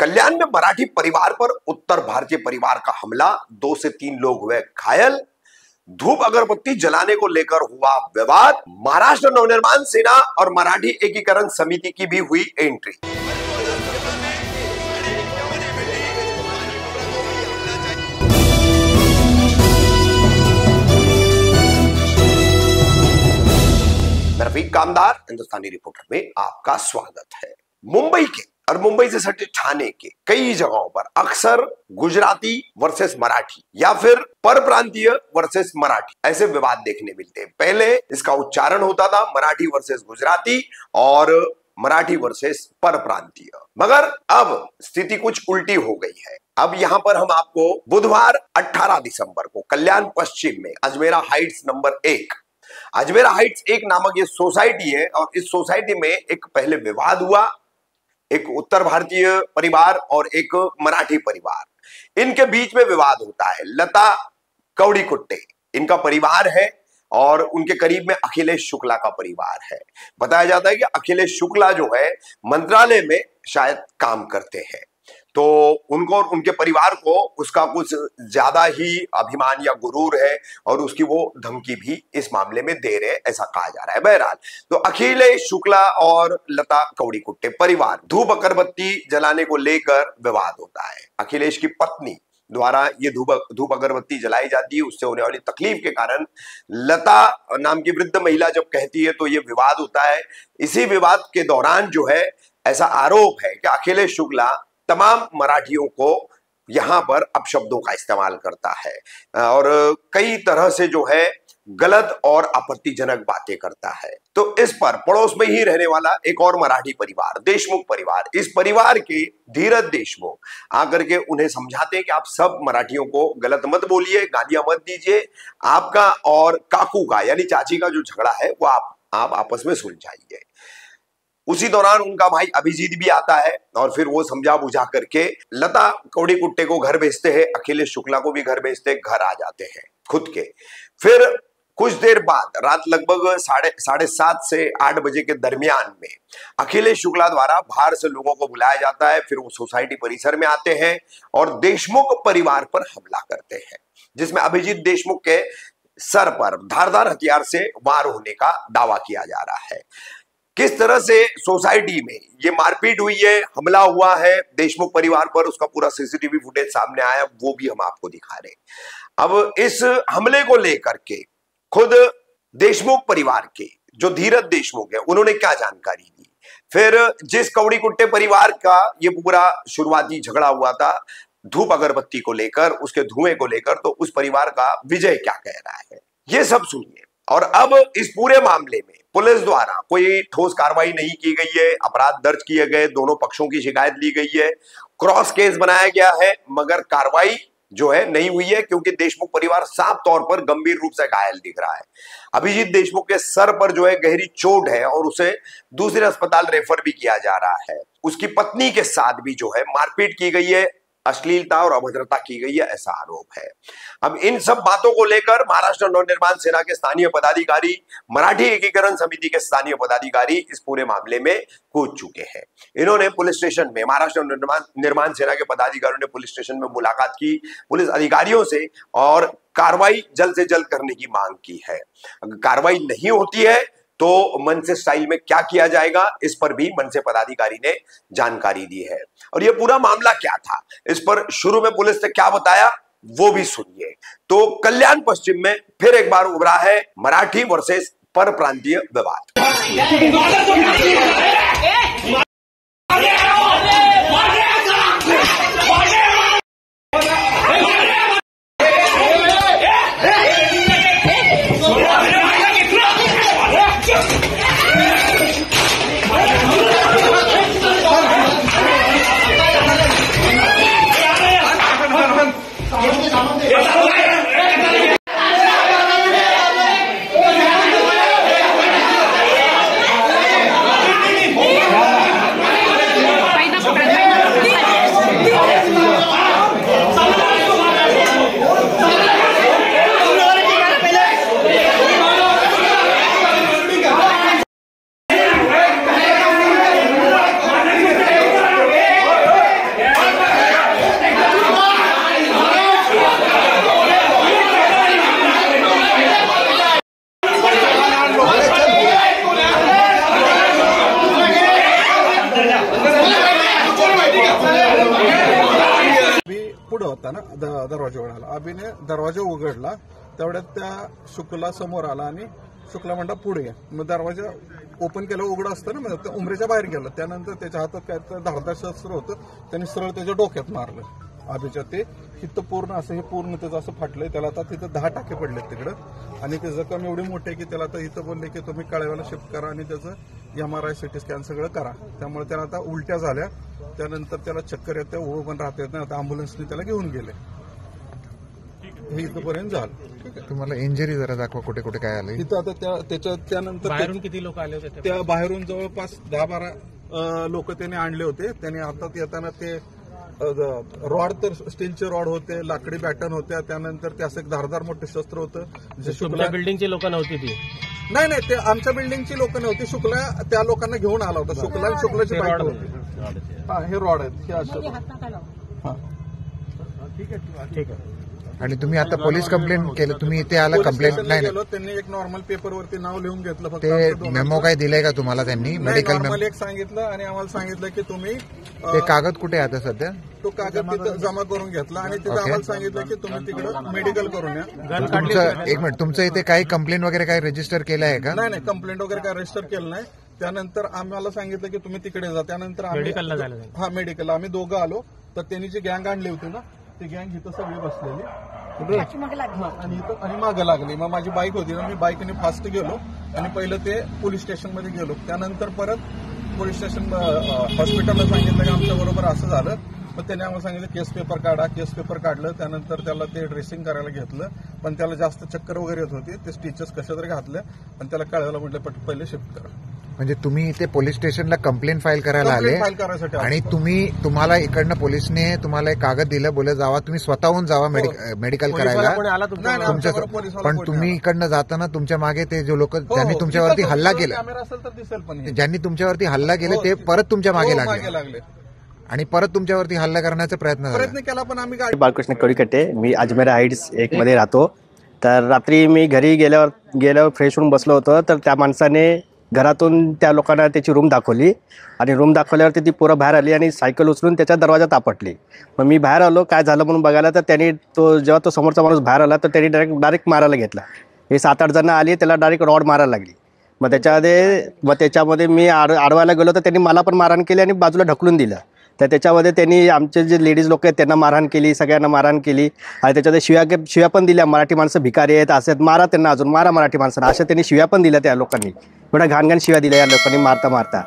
कल्याण में मराठी परिवार पर उत्तर भारतीय परिवार का हमला, 2 से 3 लोग हुए घायल। धूप अगरबत्ती जलाने को लेकर हुआ विवाद। महाराष्ट्र नवनिर्माण सेना और मराठी एकीकरण समिति की भी हुई एंट्री। मैं रफीक कामदार, हिंदुस्तानी रिपोर्टर में आपका स्वागत है। मुंबई के और मुंबई से सटे ठाणे के कई जगहों पर अक्सर गुजराती वर्सेस मराठी या फिर परप्रांतीय वर्सेस मराठी ऐसे विवाद देखने मिलते हैं। पहले इसका उच्चारण होता था मराठी वर्सेस गुजराती और मराठी वर्सेस परप्रांतीय, मगर अब स्थिति कुछ उल्टी हो गई है। अब यहां पर हम आपको बुधवार 18 दिसंबर को कल्याण पश्चिम में Ajmera Heights number 1 Ajmera Heights 1 नामक ये सोसाइटी है और इस सोसाइटी में एक पहले विवाद हुआ। एक उत्तर भारतीय परिवार और एक मराठी परिवार, इनके बीच में विवाद होता है। लता कवड़ीकुट्टे इनका परिवार है और उनके करीब में अखिलेश शुक्ला का परिवार है। बताया जाता है कि अखिलेश शुक्ला जो है मंत्रालय में शायद काम करते हैं, तो उनको और उनके परिवार को उसका कुछ ज्यादा ही अभिमान या गुरूर है और उसकी वो धमकी भी इस मामले में दे रहे हैं, ऐसा कहा जा रहा है। बहरहाल, तो अखिलेश शुक्ला और लता कवड़ीकुट्टे परिवार धूप अगरबत्ती जलाने को लेकर विवाद होता है। अखिलेश की पत्नी द्वारा ये धूप अगरबत्ती जलाई जाती है, उससे होने वाली तकलीफ के कारण लता नाम की वृद्ध महिला जब कहती है तो ये विवाद होता है। इसी विवाद के दौरान जो है ऐसा आरोप है कि अखिलेश शुक्ला तमाम मराठियों को यहां पर अपशब्दों का इस्तेमाल करता है और कई तरह से जो है गलत और आपत्तिजनक बातें करता है। तो इस पर पड़ोस में ही रहने वाला एक और मराठी परिवार, देशमुख परिवार, इस परिवार के धीरज देशमुख आकर के उन्हें समझाते हैं कि आप सब मराठियों को गलत मत बोलिए, गालियां मत दीजिए, आपका और काकू का यानी चाची का जो झगड़ा है वो आप आपस में सुलझाइए। उसी दौरान उनका भाई अभिजीत भी आता है और फिर वो समझा बुझा करके लता कवड़ीकुट्टे को घर भेजते हैं, अखिलेश शुक्ला को भी घर भेजते हैं, घर आ जाते हैं खुद के। फिर कुछ देर बाद रात लगभग 7:30 से 8 बजे के दरमियान में अखिलेश शुक्ला द्वारा बाहर से लोगों को बुलाया जाता है। फिर वो सोसाइटी परिसर में आते हैं और देशमुख परिवार पर हमला करते हैं, जिसमें अभिजीत देशमुख के सर पर धारदार हथियार से वार होने का दावा किया जा रहा है। किस तरह से सोसाइटी में ये मारपीट हुई है, हमला हुआ है देशमुख परिवार पर, उसका पूरा सीसीटीवी फुटेज सामने आया, वो भी हम आपको दिखा रहे हैं। अब इस हमले को लेकर के खुद देशमुख परिवार के जो धीरज देशमुख है उन्होंने क्या जानकारी दी, फिर जिस कवड़ीकुट्टे परिवार का ये पूरा शुरुआती झगड़ा हुआ था धूप अगरबत्ती को लेकर, उसके धुएं को लेकर, तो उस परिवार का विजय क्या कह रहा है, ये सब सुनिए। और अब इस पूरे मामले में पुलिस द्वारा कोई ठोस कार्रवाई नहीं की गई है, अपराध दर्ज किए गए, दोनों पक्षों की शिकायत ली गई है, क्रॉस केस बनाया गया है, मगर कार्रवाई जो है नहीं हुई है क्योंकि देशमुख परिवार साफ तौर पर गंभीर रूप से घायल दिख रहा है। अभिजीत देशमुख के सर पर जो है गहरी चोट है और उसे दूसरे अस्पताल रेफर भी किया जा रहा है। उसकी पत्नी के साथ भी जो है मारपीट की गई है, अश्लीलता और अभद्रता की गई है, ऐसा आरोप है। अब इन सब बातों को लेकर महाराष्ट्र नवनिर्माण सेना के स्थानीय पदाधिकारी, मराठी एकीकरण समिति के स्थानीय पदाधिकारी इस पूरे मामले में कूद चुके हैं। इन्होंने पुलिस स्टेशन में, महाराष्ट्र निर्माण सेना के पदाधिकारियों ने पुलिस स्टेशन में मुलाकात की पुलिस अधिकारियों से और कार्रवाई जल्द से जल्द करने की मांग की है। अगर कार्रवाई नहीं होती है तो मनसे स्टाइल में क्या किया जाएगा, इस पर भी मनसे पदाधिकारी ने जानकारी दी है। और ये पूरा मामला क्या था, इस पर शुरू में पुलिस ने क्या बताया वो भी सुनिए। तो कल्याण पश्चिम में फिर एक बार उभरा है मराठी वर्सेस परप्रांतीय विवाद। जाताना दरवाजा उघडाला. अभिने दरवाजा उघडला, तेवढ्यात त्या शुक्ला समोर आला आणि शुक्ला म्हणला पुढे या. मग दरवाजा ओपन केला, उघडा असताना मग त्या उमरेच्या बाहेर गेला. त्यानंतर त्याच्या हातात काय तर धारदार शस्त्र होतं, त्यांनी सरळ त्याच्या डोक्यात मारलं अभिच्या. ते हिथं पूर्ण असं हे पूर्ण त्याचं असं फाटलंय. त्याला आता तिथं 10 टाके पडलेत तिकडं आणि ते जखम एवढी मोठी आहे की त्याला आता इथं बोलले की तुम्ही कळव्याला शिफ्ट करा आणि त्याचं MRI CT स्कॅन सगळं करा. त्यामुळे त्याला आता उलट्या झाल्या, त्यानंतर त्याला चक्कर येते, उभं पण राहता येत नाही. आता अँब्युलन्सने त्याला घेऊन गेले. हे इथंपर्यंत झालं. तुम्हाला इंजरी जरा दाखवा, कुठे कुठे काय आलं इथं. आता त्यानंतर बाहेरून किती लोक आले होते? त्या बाहेरून जवळपास 10-12 लोक त्याने आणले होते. त्याने हातात येताना ते रॉड, तर स्टीलचे रॉड होते, लाकडी बॅटन होत्या, त्यानंतर ते असं एक धारदार मोठं शस्त्र होतं. तुमच्या बिल्डिंगची लोक नव्हती ती? नाही, ते आमच्या बिल्डिंगची लोक नव्हती. शुक्ला त्या लोकांना घेऊन आला होता. शुक्लाची बाईक होती. हा, हे रॉड आहेत, हे अशा. हा, ठीक आहे. आणि तुम्ही आता पोलीस कंप्लेंट केलं, तुम्ही इथे आला कंप्लेंट नाही? त्यांनी एक नॉर्मल पेपरवरती नाव लिहून घेतलं फक्त. ते मेमो काय दिलंय का तुम्हाला त्यांनी? मेडिकल मेमो एक सांगितलं आणि आम्हाला सांगितलं की तुम्ही ते कागद कुठे आता सध्या? तो कागद तिथं जमा करून घेतला आणि तिथं आम्हाला सांगितलं की तुम्ही तिकडं मेडिकल करून या. तुमचं एक मिनिट, तुमचं इथे काही कंप्लेंट वगैरे काही रजिस्टर केलं आहे का? नाही, कंप्लेंट वगैरे काय रजिस्टर केलं नाही. त्यानंतर आम्हाला सांगितलं की तुम्ही तिकडे जा. त्यानंतर मेडिकलला झालं? हा, मेडिकलला आम्ही दोघं आलो. तर त्यांनी जी गँग आणली होती ना, ती गँग इथं सगळी बसलेली आणि मागं लागली. मग माझी बाईक होती ना, मी बाईकने फास्ट गेलो आणि पहिलं ते पोलीस स्टेशनमध्ये गेलो. त्यानंतर परत पोलीस स्टेशन हॉस्पिटलला सांगितलं की आमच्या बरोबर असं झालं. मग त्याने आम्हाला सांगितलं केस पेपर काढा. केस पेपर काढलं. त्यानंतर त्याला ते ड्रेसिंग करायला घेतलं, पण त्याला जास्त चक्कर वगैरे येत होती. ते स्टिचेस कशा तरी घातल्या आणि त्याला कळवायला म्हटलं पहिले शिफ्ट करा. म्हणजे तुम्ही इथे पोलीस स्टेशनला कंप्लेंट फाईल करायला आले आणि तुम्हाला इकडनं पोलिसने तुम्हाला एक कागद दिलं, बोले जावा, तुम्ही स्वतःहून जावा मेडिकल करायला. पण तुम्ही इकडनं जाताना तुमच्या मागे ते जो लोक ज्यांनी तुमच्यावरती हल्ला केला, ज्यांनी तुमच्यावरती हल्ला केला ते परत तुमच्या मागे लागले आणि परत तुमच्यावरती हल्ला करण्याचा प्रयत्न केला. पण आम्ही बालकृष्ण कवळीकट्टे, मी अजमेर हाईट्स 1 मध्ये राहतो. तर रात्री मी घरी गेल्यावर फ्रेश होऊन बसलो होतो. तर त्या माणसाने घरातून त्या लोकांना त्याची रूम दाखवली आणि रूम दाखवल्यावरती ती पोरं बाहेर आली आणि सायकल उचलून त्याच्या दरवाजात आपटली. मग मी बाहेर आलो काय झालं म्हणून बघायला. तर त्यांनी जेव्हा तो समोरचा माणूस बाहेर आला तर त्यांनी डायरेक्ट मारायला घेतला. हे 7-8 जण आली, त्याला डायरेक्ट रॉड मारायला लागली. मग त्याच्यामध्ये मी आडवायला गेलो तर त्यांनी मला पण मारहाण केली आणि बाजूला ढकलून दिलं. तर त्याच्यामध्ये त्यांनी आमचे जे लेडीज लोक आहेत त्यांना मारहाण केली, सगळ्यांना मारहाण केली आणि त्याच्यामध्ये शिव्या पण दिल्या. मराठी माणसं भिकारी आहेत असं, मारा त्यांना, अजून मारा मराठी माणसांना, अशा त्यांनी शिव्या पण दिल्या त्या लोकांनी. एवढ्या घाण शिव्या दिल्या या लोकांनी मारता.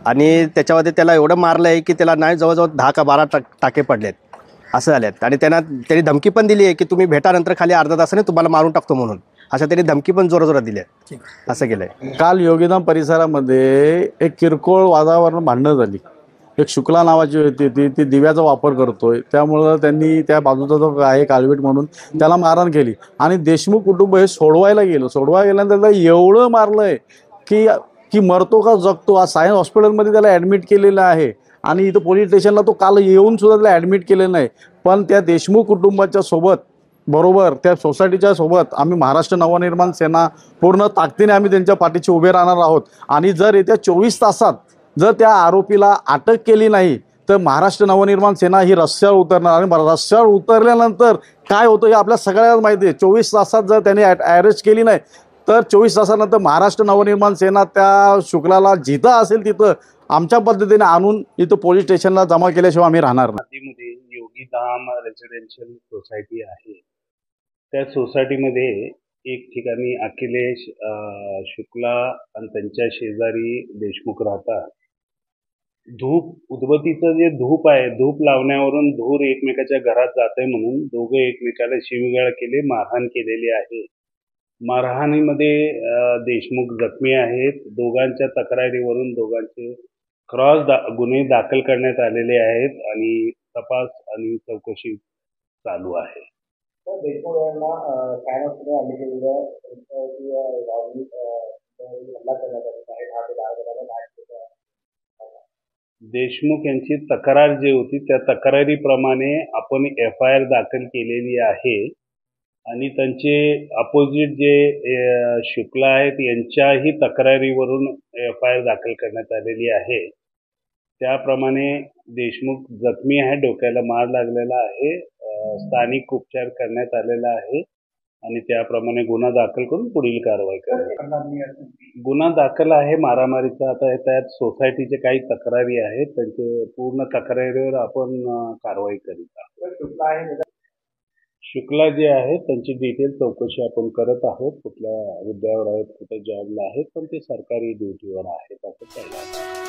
आणि त्याच्यामध्ये त्याला एवढं मारलं आहे की त्याला नाही जवळजवळ 10 का 12 टाके पडलेत असं झालेत. आणि त्यांनी धमकी पण दिली आहे की तुम्ही भेटानंतर खाली अर्धा तासाने तुम्हाला मारून टाकतो म्हणून, अशा त्यांनी धमकी पण जोराजोरात दिली आहे. असं केलंय. काल योगीधाम परिसरामध्ये एक किरकोळ वादावरण भांडणं झाली. एक शुक्ला नावाची होती, ती दिव्याचा वापर करतोय, त्यामुळं त्यांनी त्या बाजूचा जो आहे कालवेट म्हणून त्याला मारहाण केली आणि देशमुख कुटुंब हे सोडवायला गेल्यानंतर त्याला एवढं मारलंय की मरतो का जगतो. आज सायन्स हॉस्पिटलमध्ये त्याला ॲडमिट केलेलं आहे आणि इथं पोलीस स्टेशनला तो काल येऊन सुद्धा त्याला ॲडमिट केलेलं नाही. पण त्या देशमुख कुटुंबाच्या सोबत, बरोबर त्या सोसायटीच्या सोबत आम्ही महाराष्ट्र नवनिर्माण सेना पूर्ण ताकदीने आम्ही त्यांच्या पाठीशी उभे राहणार आहोत. आणि जर येत्या 24 तासात जर त्या आरोपीला अटक केली नाही तर महाराष्ट्र नवनिर्माण सेना ही रस्त्यावर उतरणार. आणि रस्त्यावर उतरल्यानंतर काय होतं हे आपल्या सगळ्यांना माहिती आहे. 24 तासात जर त्यांनी अरेस्ट केली नाही तर 24 तासानंतर महाराष्ट्र नवनिर्माण सेना त्या शुक्लाला जिथं असेल तिथं आमच्या पद्धतीने आणून इथं पोलीस स्टेशनला जमा केल्याशिवाय आम्ही राहणार नाही. योगीधाम रेसिडेन्शियल सोसायटी आहे. त्या सोसायटीमध्ये एक ठिकाणी अखिलेश शुक्ला आणि त्यांच्या शेजारी देशमुख राहतात. उदबत्तीचं जे धूप आहे, धूप लावण्यावरून धूर एकमेकाच्या घरात जाते म्हणून दोघे एकमेकाला शिवीगाळ केले, मारहाण केलेली आहे. मारहाणीमध्ये देशमुख जखमी आहेत. दोघांच्या तक्रारीवरून दोघांचे गुन्हे दाखल करण्यात आलेले आहेत आणि तपास आणि चौकशी चालू आहे. देशमुख यांना कायमस्वरूपी आम्ही केलेलं हल्ला करण्यात आलेला आहे. देशमुख यांची तक्रार जी होती त्या तक्रारीप्रमाणे आपण FIR दाखल केलेली आहे आणि त्यांचे अपोजिट जे शुक्ला आहेत यांच्याही तक्रारीवरून FIR दाखल करण्यात आलेली आहे. त्याप्रमाणे देशमुख जखमी आहे, डोक्याला मार लागलेला आहे. स्थानिक उपचार करण्यात आलेला आहे आणि त्याप्रमाणे गुन्हा दाखल करून पुढील कारवाई करण्यात. गुन्हा दाखल आहे मारामारीचा. आता त्यात सोसायटीचे काही तक्रारी आहेत, त्यांचे पूर्ण तक्रारीवर आपण कारवाई करीत आहोत. शुक्ला जे आहेत त्यांची डिटेल चौकशी आपण करत आहोत. कुठल्या हुद्द्यावर आहेत, कुठे जॉबला आहेत, पण ते सरकारी ड्युटीवर आहेत असं कळलं.